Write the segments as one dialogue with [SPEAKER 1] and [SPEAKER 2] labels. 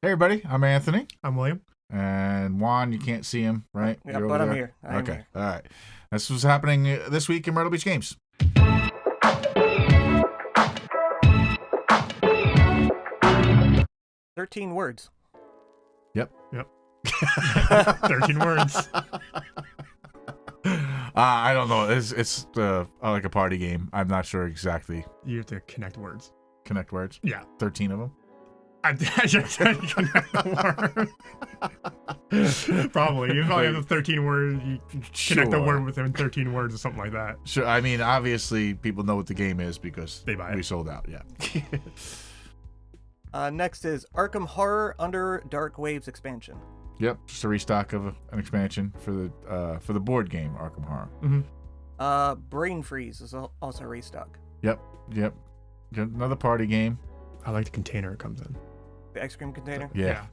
[SPEAKER 1] Hey everybody, I'm Anthony.
[SPEAKER 2] I'm William.
[SPEAKER 1] And Juan, you can't see him, right?
[SPEAKER 3] Yeah, but I'm here. I'm
[SPEAKER 1] okay,
[SPEAKER 3] here.
[SPEAKER 1] all right. This was happening this week in Myrtle Beach Games.
[SPEAKER 3] 13 words.
[SPEAKER 1] Yep.
[SPEAKER 2] 13 words.
[SPEAKER 1] I don't know. It's like a party game. I'm not sure exactly.
[SPEAKER 2] You have to connect words.
[SPEAKER 1] Connect words?
[SPEAKER 2] Yeah.
[SPEAKER 1] 13 of them?
[SPEAKER 2] I just said connect the word. Probably. You probably have 13 words. You connect a word within 13 words or something like that.
[SPEAKER 1] Sure. I mean, obviously, people know what the game is because
[SPEAKER 2] They buy it.
[SPEAKER 1] we sold out. Yeah.
[SPEAKER 3] Next is Arkham Horror Under Dark Waves expansion.
[SPEAKER 1] Yep. Just a restock of an expansion for the board game Arkham Horror.
[SPEAKER 2] Mm-hmm.
[SPEAKER 3] Brain Freeze is also a restock.
[SPEAKER 1] Yep. Another party game.
[SPEAKER 2] I like the container it comes in.
[SPEAKER 3] The ice cream container.
[SPEAKER 1] Yeah.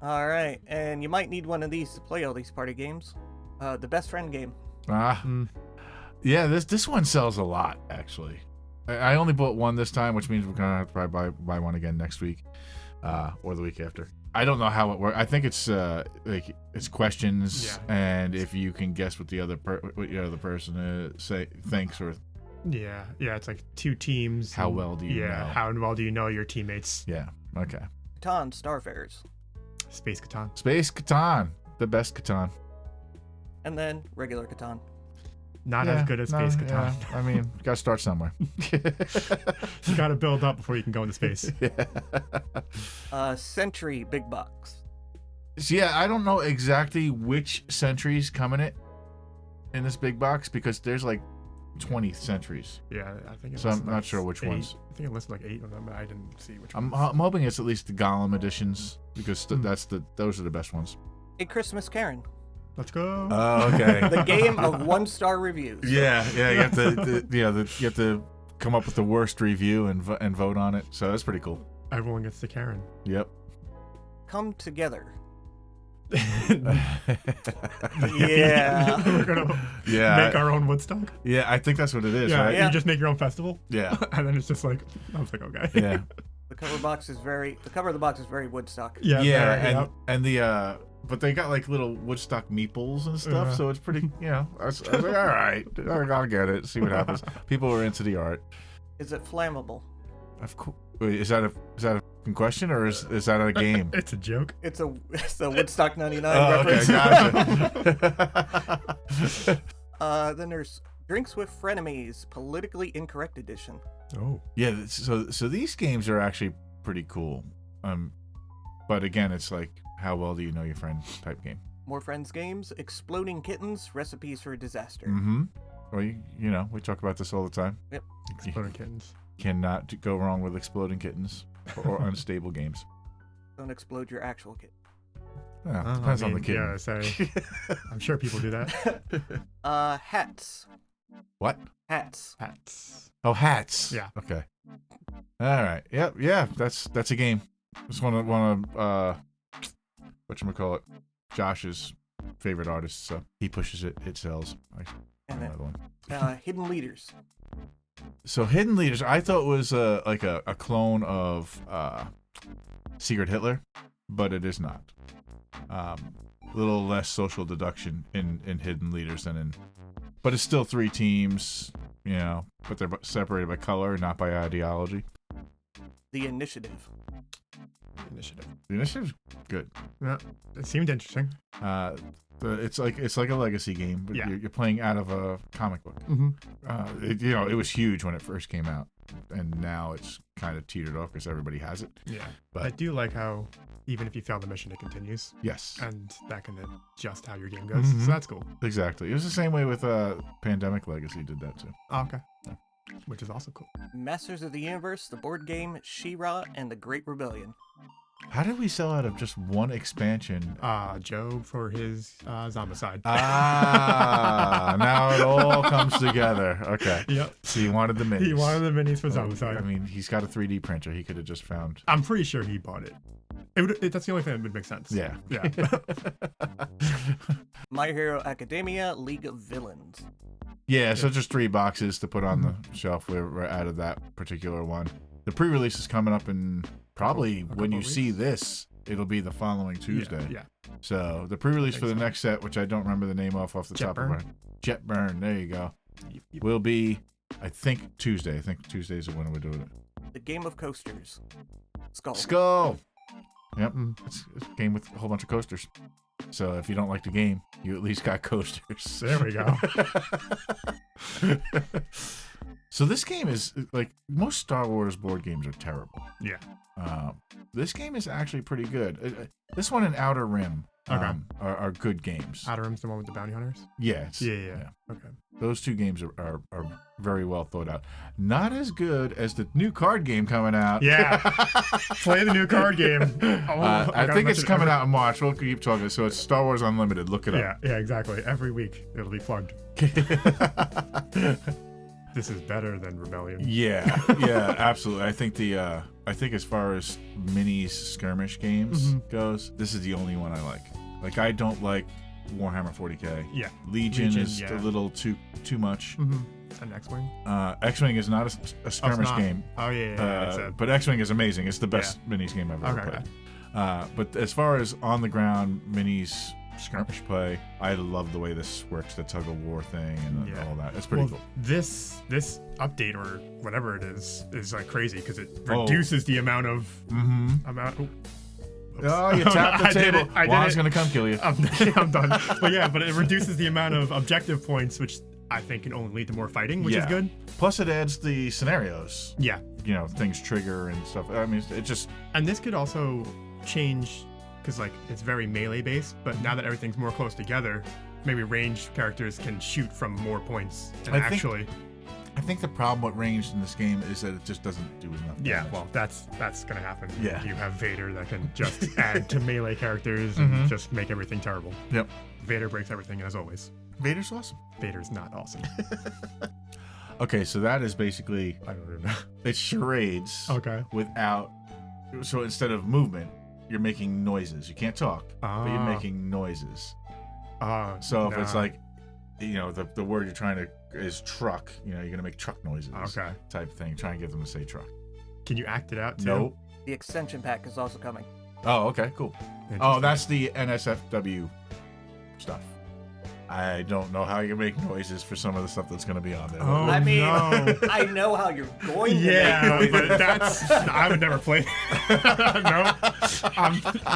[SPEAKER 3] All right, and you might need one of these to play all these party games. The Best Friend game.
[SPEAKER 1] Yeah. This one sells a lot actually. I only bought one this time, which means we're gonna have to probably buy one again next week, or the week after. I don't know how it works. I think it's it's questions, and if you can guess what the other person thinks or.
[SPEAKER 2] Yeah. It's like two teams.
[SPEAKER 1] How well do you know?
[SPEAKER 2] How well do you know your teammates?
[SPEAKER 1] Yeah. Okay.
[SPEAKER 3] Catan Starfarers.
[SPEAKER 2] Space Catan.
[SPEAKER 1] Space Catan, the best Catan.
[SPEAKER 3] And then regular Catan.
[SPEAKER 2] Not as good as Space Catan.
[SPEAKER 1] Yeah. I mean, you gotta start somewhere.
[SPEAKER 2] You gotta build up before you can go into space.
[SPEAKER 3] Century Big Box.
[SPEAKER 1] So yeah, I don't know exactly which centuries come in it in this big box because there's like 20 centuries.
[SPEAKER 2] Yeah, I think.
[SPEAKER 1] So I'm not sure which
[SPEAKER 2] 8.
[SPEAKER 1] ones.
[SPEAKER 2] I think it listed like 8 of them, but I didn't see which
[SPEAKER 1] I'm
[SPEAKER 2] ones.
[SPEAKER 1] hoping it's at least the Gollum editions because those are the best ones.
[SPEAKER 3] A Christmas Karen.
[SPEAKER 2] Let's go.
[SPEAKER 1] Oh, okay.
[SPEAKER 3] The game of 1-star reviews.
[SPEAKER 1] Yeah. You have to, you have to come up with the worst review and vote on it. So that's pretty cool.
[SPEAKER 2] Everyone gets the Karen.
[SPEAKER 1] Yep.
[SPEAKER 3] Come Together.
[SPEAKER 2] Yeah. We're gonna make our own Woodstock.
[SPEAKER 1] Yeah, I think that's what it is,
[SPEAKER 2] Yeah,
[SPEAKER 1] right?
[SPEAKER 2] you just make your own festival.
[SPEAKER 1] Yeah.
[SPEAKER 2] And then it's just like, I was like, okay.
[SPEAKER 1] Yeah.
[SPEAKER 3] The cover of the box is very Woodstock.
[SPEAKER 2] Yeah.
[SPEAKER 1] And the but they got like little Woodstock meeples and stuff, so it's pretty, I was like, all right, I'll get it, see what happens. People are into the art.
[SPEAKER 3] Is it flammable?
[SPEAKER 1] Of course. Wait, is that a question or is that a game?
[SPEAKER 2] It's a joke.
[SPEAKER 3] It's a Woodstock 99
[SPEAKER 1] Oh,
[SPEAKER 3] reference.
[SPEAKER 1] okay, gotcha.
[SPEAKER 3] Then there's Drinks with Frenemies, Politically Incorrect Edition.
[SPEAKER 2] Oh.
[SPEAKER 1] Yeah, so these games are actually pretty cool. But again, it's like, how well do you know your friend type game.
[SPEAKER 3] More Friends games, Exploding Kittens, Recipes for Disaster.
[SPEAKER 1] Mm-hmm. Well, we talk about this all the time.
[SPEAKER 3] Yep.
[SPEAKER 2] Exploding kittens.
[SPEAKER 1] Cannot go wrong with exploding kittens or unstable games.
[SPEAKER 3] Don't explode your actual kitten.
[SPEAKER 1] Yeah, depends on the kitten.
[SPEAKER 2] Yeah, so I'm sure people do that.
[SPEAKER 3] Hats.
[SPEAKER 1] What?
[SPEAKER 3] Hats.
[SPEAKER 1] Oh, hats.
[SPEAKER 2] Yeah.
[SPEAKER 1] Okay. All right. Yep. Yeah. That's a game. Just one of whatchamacallit, Josh's favorite artists. So he pushes it. It sells.
[SPEAKER 3] And then,
[SPEAKER 1] another one.
[SPEAKER 3] Hidden Leaders.
[SPEAKER 1] So Hidden Leaders, I thought was like a clone of Secret Hitler, but it is not. A little less social deduction in Hidden Leaders but it's still 3 teams, but they're separated by color, not by ideology.
[SPEAKER 3] The Initiative.
[SPEAKER 1] The Initiative's good.
[SPEAKER 2] Yeah, it seemed interesting.
[SPEAKER 1] It's like a legacy game, but you're playing out of a comic book.
[SPEAKER 2] Mm-hmm.
[SPEAKER 1] It was huge when it first came out, and now it's kind of teetered off because everybody has it.
[SPEAKER 2] Yeah,
[SPEAKER 1] but
[SPEAKER 2] I do like how even if you fail the mission, it continues.
[SPEAKER 1] Yes,
[SPEAKER 2] and that can adjust how your game goes.
[SPEAKER 1] Mm-hmm.
[SPEAKER 2] So that's cool.
[SPEAKER 1] Exactly. It was the same way with Pandemic Legacy did that too.
[SPEAKER 2] Oh, okay. Yeah. Which is also cool.
[SPEAKER 3] Masters of the Universe, the board game, She-Ra, and the Great Rebellion.
[SPEAKER 1] How did we sell out of just one expansion?
[SPEAKER 2] Joe for his Zombicide.
[SPEAKER 1] Now it all comes together. Okay.
[SPEAKER 2] Yep.
[SPEAKER 1] So he wanted the minis.
[SPEAKER 2] He wanted the minis for Zombicide.
[SPEAKER 1] I mean, he's got a 3D printer. He could have just found.
[SPEAKER 2] I'm pretty sure he bought it. That's the only thing that would make sense.
[SPEAKER 1] Yeah.
[SPEAKER 2] Yeah.
[SPEAKER 3] My Hero Academia, League of Villains.
[SPEAKER 1] Yeah, so just 3 boxes to put on the shelf. We're out of that particular one. The pre-release is coming up in probably
[SPEAKER 2] a
[SPEAKER 1] when
[SPEAKER 2] couple
[SPEAKER 1] you
[SPEAKER 2] of
[SPEAKER 1] see
[SPEAKER 2] weeks.
[SPEAKER 1] this, it'll be the following Tuesday.
[SPEAKER 2] Yeah.
[SPEAKER 1] So the pre-release for the
[SPEAKER 2] think so.
[SPEAKER 1] next set, which I don't remember the name off the top of my head. Jet Burn. There you go.
[SPEAKER 2] Yep.
[SPEAKER 1] Will be, I think, Tuesday. I think Tuesday is when we're doing it.
[SPEAKER 3] The game of coasters. Skull.
[SPEAKER 1] Skull. Yep. It's a game with a whole bunch of coasters. So if you don't like the game, you at least got coasters.
[SPEAKER 2] There we go.
[SPEAKER 1] So this game is like most Star Wars board games are terrible.
[SPEAKER 2] Yeah.
[SPEAKER 1] This game is actually pretty good. This one and Outer Rim are good games.
[SPEAKER 2] Outer Rim's the one with the bounty hunters?
[SPEAKER 1] Yes.
[SPEAKER 2] Yeah. Okay.
[SPEAKER 1] Those two games are very well thought out. Not as good as the new card game coming out.
[SPEAKER 2] Yeah. Play the new card game.
[SPEAKER 1] I think it's coming out in March. We'll keep talking. So it's Star Wars Unlimited. Look it up.
[SPEAKER 2] Yeah, exactly. Every week it'll be plugged. This is better than Rebellion.
[SPEAKER 1] Yeah, absolutely. I think as far as minis skirmish games goes, this is the only one I like. Like I don't like Warhammer 40K.
[SPEAKER 2] Yeah.
[SPEAKER 1] Legion is a little too much.
[SPEAKER 2] And X-Wing?
[SPEAKER 1] X-Wing is not a skirmish game.
[SPEAKER 2] Oh, yeah.
[SPEAKER 1] But X-Wing is amazing. It's the best minis game I've ever played. But as far as on the ground minis skirmish play, I love the way this works, the tug of war thing and all that. It's pretty cool.
[SPEAKER 2] This update or whatever it is like crazy because it reduces the amount of
[SPEAKER 1] Oh, you tapped the table. Juan's gonna come kill you.
[SPEAKER 2] I'm done. But it reduces the amount of objective points, which I think can only lead to more fighting, which is good.
[SPEAKER 1] Plus, it adds the scenarios.
[SPEAKER 2] Yeah.
[SPEAKER 1] You know, things trigger and stuff. I mean, it just.
[SPEAKER 2] And this could also change because like it's very melee based, but now that everything's more close together, maybe ranged characters can shoot from more points. And
[SPEAKER 1] I think the problem with ranged in this game is that it just doesn't do enough damage.
[SPEAKER 2] Yeah, well, that's gonna happen.
[SPEAKER 1] Yeah.
[SPEAKER 2] You have Vader that can just add to melee characters and just make everything terrible.
[SPEAKER 1] Yep.
[SPEAKER 2] Vader breaks everything as always.
[SPEAKER 1] Vader's awesome.
[SPEAKER 2] Vader's not awesome.
[SPEAKER 1] Okay, so that is basically
[SPEAKER 2] I don't even know.
[SPEAKER 1] it's charades.
[SPEAKER 2] Okay.
[SPEAKER 1] Without, so instead of movement, you're making noises. You can't talk, but you're making noises. So if it's like, you know, the word you're trying to is truck, you know, you're gonna make truck noises.
[SPEAKER 2] Okay.
[SPEAKER 1] Type thing. Try and get them to say truck.
[SPEAKER 2] Can you act it out too?
[SPEAKER 1] Nope.
[SPEAKER 3] The extension pack is also coming.
[SPEAKER 1] Oh, okay, cool. Oh, that's the NSFW stuff. I don't know how you make noises for some of the stuff that's going to be on there.
[SPEAKER 2] Oh,
[SPEAKER 3] I mean,
[SPEAKER 2] no.
[SPEAKER 3] I know how you're going to
[SPEAKER 2] Yeah,
[SPEAKER 3] make noises.
[SPEAKER 2] but that's I would never play.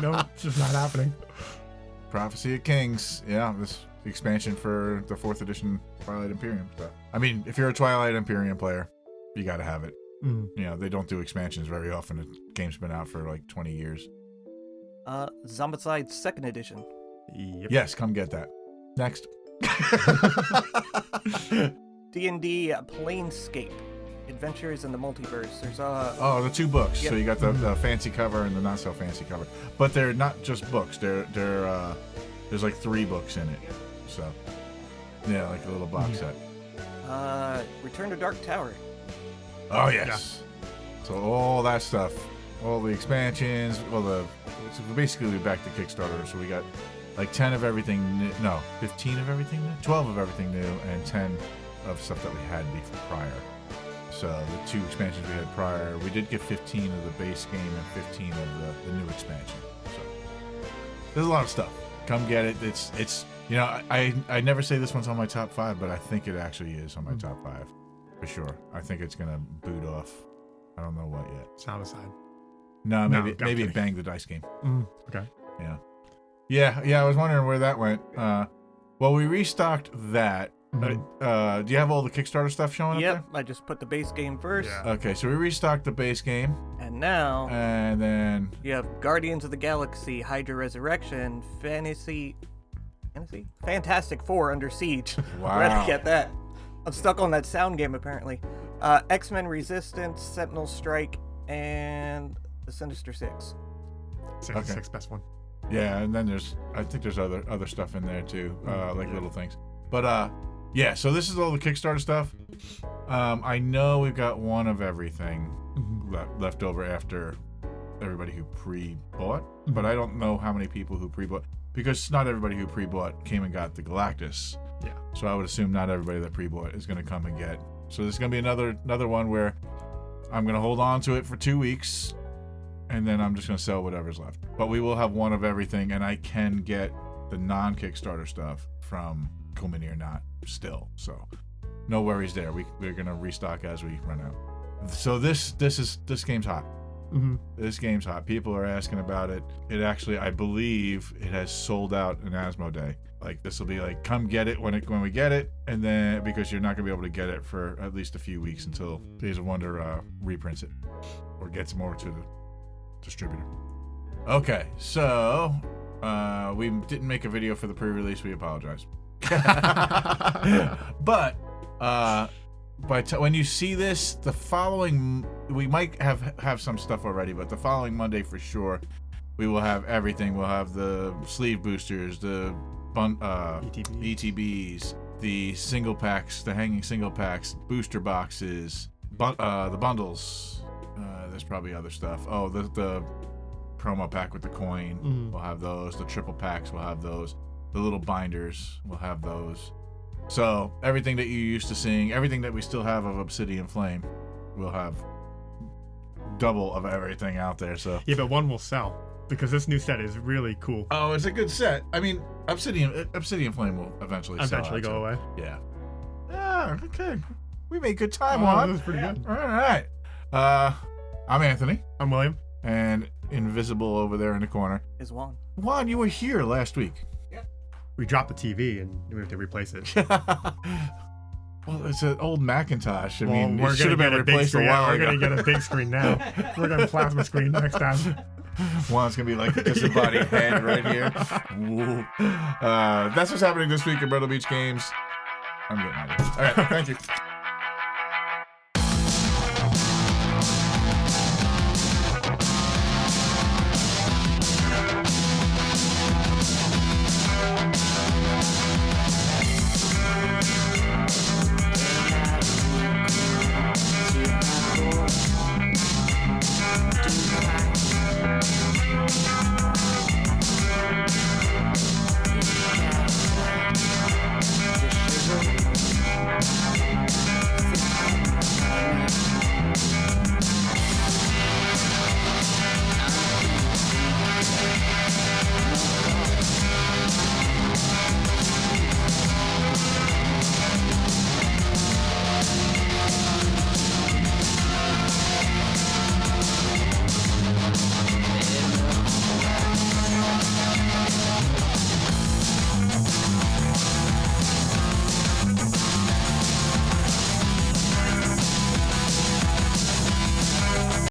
[SPEAKER 2] No, it's just not happening.
[SPEAKER 1] Prophecy of Kings. Yeah, this expansion for the 4th edition Twilight Imperium stuff. I mean, if you're a Twilight Imperium player, you got to have it. You know, they don't do expansions very often. The game's been out for like 20 years.
[SPEAKER 3] Zombicide 2nd edition.
[SPEAKER 2] Yep.
[SPEAKER 1] Yes, come get that. Next.
[SPEAKER 3] D&D Planescape. Adventures in the Multiverse. There's
[SPEAKER 1] the 2 books.
[SPEAKER 3] Yep.
[SPEAKER 1] So you got the fancy cover and the not so fancy cover. But they're not just books. They're there's like 3 books in it. So yeah, like a little box set.
[SPEAKER 3] Return to Dark Tower.
[SPEAKER 1] Oh yes. So all that stuff, all the expansions, so basically we're back to Kickstarter. So we got like 10 of everything new, 15 of everything new, 12 of everything new, and 10 of stuff that we had before prior. So the 2 expansions we had prior, we did get 15 of the base game and 15 of the new expansion. So there's a lot of stuff. Come get it. It's you know, I never say this one's on my top 5, but I think it actually is on my top 5 for sure. I think it's gonna boot off. I don't know what yet.
[SPEAKER 2] Zombicide.
[SPEAKER 1] No, maybe
[SPEAKER 2] kidding.
[SPEAKER 1] Bang the Dice Game.
[SPEAKER 2] Okay.
[SPEAKER 1] Yeah. I was wondering where that went. Well, we restocked that. Do you have all the Kickstarter stuff showing up
[SPEAKER 3] Yep, I just put the base game first.
[SPEAKER 2] Yeah.
[SPEAKER 1] there? Okay, so we restocked the base game,
[SPEAKER 3] And now
[SPEAKER 1] and then
[SPEAKER 3] you have Guardians of the Galaxy, Hydra Resurrection, Fantastic Four Under Siege.
[SPEAKER 1] Wow.
[SPEAKER 3] Where'd I get that? I'm stuck on that sound game apparently. X-Men Resistance, Sentinel Strike, and the Sinister Six.
[SPEAKER 2] Sixth best one.
[SPEAKER 1] yeah, and then I think there's other stuff in there too, like little things. But yeah, so this is all the Kickstarter stuff. I know we've got one of everything left over after everybody who pre-bought, but I don't know how many people who pre-bought, because not everybody who pre-bought came and got the Galactus.
[SPEAKER 2] Yeah.
[SPEAKER 1] So I would assume not everybody that pre-bought is going to come and get. So there's going to be another one where I'm going to hold on to it for 2 weeks, and then I'm just gonna sell whatever's left. But we will have one of everything, and I can get the non-Kickstarter stuff from Cool Mini or Not still. So no worries there. We're gonna restock as we run out. So this game's hot.
[SPEAKER 2] Mm-hmm.
[SPEAKER 1] This game's hot. People are asking about it. It actually, I believe, it has sold out in Asmodee. Like, this will be like, come get it when we get it, and then because you're not gonna be able to get it for at least a few weeks until Days of Wonder reprints it or gets more to the distributor. Okay, so we didn't make a video for the pre-release. We apologize. But when you see this, the following, we might have some stuff already, but the following Monday for sure, we will have everything. We'll have the sleeve boosters, the ETBs, the single packs, the hanging single packs, booster boxes, the bundles. There's probably other stuff. Oh, the promo pack with the coin.
[SPEAKER 2] Mm.
[SPEAKER 1] We'll have those. The triple packs, we'll have those. The little binders, we'll have those. So everything that you're used to seeing, everything that we still have of Obsidian Flame, we'll have double of everything out there. So
[SPEAKER 2] yeah, but one will sell because this new set is really cool.
[SPEAKER 1] oh, it's a good set. I mean, Obsidian Flame will eventually
[SPEAKER 2] Go away.
[SPEAKER 1] Yeah. Yeah. Okay. We made good time,
[SPEAKER 2] Oh,
[SPEAKER 1] Juan.
[SPEAKER 2] that was pretty good.
[SPEAKER 1] All right. I'm Anthony,
[SPEAKER 2] I'm William.
[SPEAKER 1] and invisible over there in the corner.
[SPEAKER 3] Is Juan.
[SPEAKER 1] Juan, you were here last week.
[SPEAKER 2] We dropped the TV and we have to replace it.
[SPEAKER 1] Well, it's an old Macintosh. I
[SPEAKER 2] Well,
[SPEAKER 1] mean,
[SPEAKER 2] we're
[SPEAKER 1] it should
[SPEAKER 2] gonna
[SPEAKER 1] have been
[SPEAKER 2] get a big
[SPEAKER 1] replaced a
[SPEAKER 2] screen.
[SPEAKER 1] while
[SPEAKER 2] We're
[SPEAKER 1] ago.
[SPEAKER 2] gonna get a big screen now. We're gonna plasma screen next time.
[SPEAKER 1] Juan's gonna be like a disembodied head right here. Woo. That's what's happening this week at Myrtle Beach Games. I'm getting out of here. All right, thank you.